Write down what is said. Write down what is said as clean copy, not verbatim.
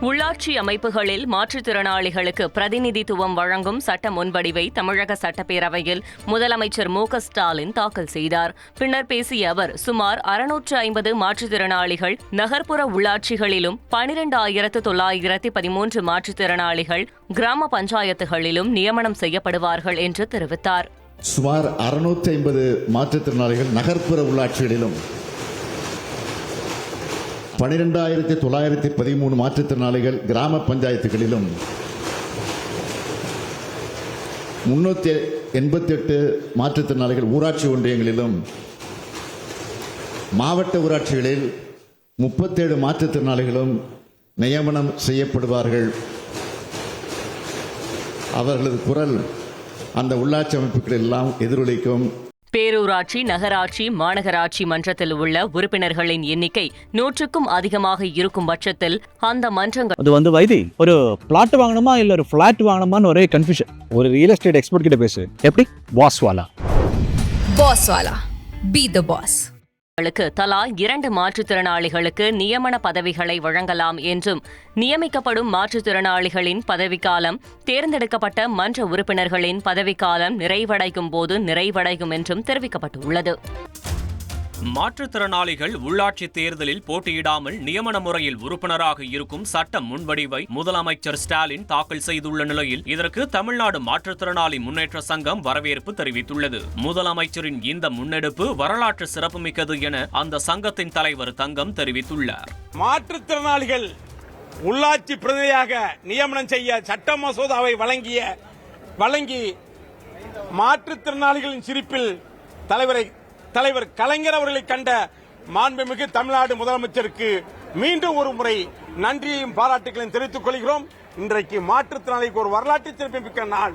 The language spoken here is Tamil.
உள்ளாட்சி அமைப்புகளில் மாற்றுத்திறனாளிகளுக்கு பிரதிநிதித்துவம் வழங்கும் சட்ட முன்வடிவை தமிழக சட்டப்பேரவையில் முதலமைச்சர் மு.க.ஸ்டாலின் தாக்கல் செய்தார். பின்னர் பேசிய அவர், சுமார் 650 மாற்றுத்திறனாளிகள் நகர்ப்புற உள்ளாட்சிகளிலும் 12,913 மாற்றுத்திறனாளிகள் கிராம பஞ்சாயத்துகளிலும் நியமனம் செய்யப்படுவார்கள் என்று தெரிவித்தார். சுமார் 650 மாற்றுத்திறனாளிகள் நகர்ப்புற உள்ளாட்சிகளிலும் 12,913 மாற்றுத்திறனாளிகள் கிராம பஞ்சாயத்துகளிலும் 388 மாற்றுத்திறனாளிகள் ஊராட்சி ஒன்றியங்களிலும் மாவட்ட ஊராட்சிகளில் 37 மாற்றுத்திறனாளிகளும் நியமனம் செய்யப்படுவார்கள். அவர்களது குரல் அந்த உள்ளாட்சி அமைப்புகள் எல்லாம் எதிரொலிக்கும். பேரூராட்சி, நகராட்சி, மாநகராட்சி மன்றத்தில் உள்ள உறுப்பினர்களின் எண்ணிக்கை 100க்கும் அதிகமாக இருக்கும் பட்சத்தில் அந்த மன்றங்கள் அது வைத்தி ஒரு பிளாட் வாங்கணுமா இல்ல ஒரு பிளாட் வாங்கணுமான்னு ஒரே கன்ஃபியூஷன். ஒரு ரியல் எஸ்டேட் எக்ஸ்பர்ட் கிட்ட பேசு. எப்படி? பாஸ்வாலா பி தி பாஸ். தலா 2 மாற்றுத்திறனாளிகளுக்கு நியமன பதவிகளை வழங்கலாம் என்றும், நியமிக்கப்படும் மாற்றுத்திறனாளிகளின் பதவிக்காலம் தேர்ந்தெடுக்கப்பட்ட மன்ற உறுப்பினர்களின் பதவிக்காலம் நிறைவடையும் போது நிறைவடையும் என்றும் தெரிவிக்கப்பட்டுள்ளது. மாற்றுத்திறனாளிகள் உள்ளாட்சி தேர்தலில் போட்டியிடாமல் நியமன முறையில் உறுப்பினராக இருக்கும் சட்ட முன்வடிவை முதலமைச்சர் ஸ்டாலின் தாக்கல் செய்துள்ள நிலையில் இதற்கு தமிழ்நாடு மாற்றுத்திறனாளி முன்னேற்ற சங்கம் வரவேற்பு தெரிவித்துள்ளது. முதலமைச்சரின் இந்த முன்னெடுப்பு வரலாற்று சிறப்புமிக்கது என அந்த சங்கத்தின் தலைவர் தங்கம் தெரிவித்துள்ளார். மாற்றுத்திறனாளிகள் உள்ளாட்சி பிரதிநிதியாக நியமனம் செய்ய சட்ட மசோதாவை வழங்கி மாற்றுத்திறனாளிகளின் சிரிப்பில் தலைவர் கலைஞர் அவர்களை கண்ட மாண்புமிகு தமிழ்நாடு முதலமைச்சருக்கு மீண்டும் ஒரு முறை நன்றியையும் பாராட்டுகளையும் தெரிவித்துக் கொள்கிறோம். இன்றைக்கு மாற்றுத்திறனாளிக்கு ஒரு வரலாற்று சிறப்புமிக்க நாள்.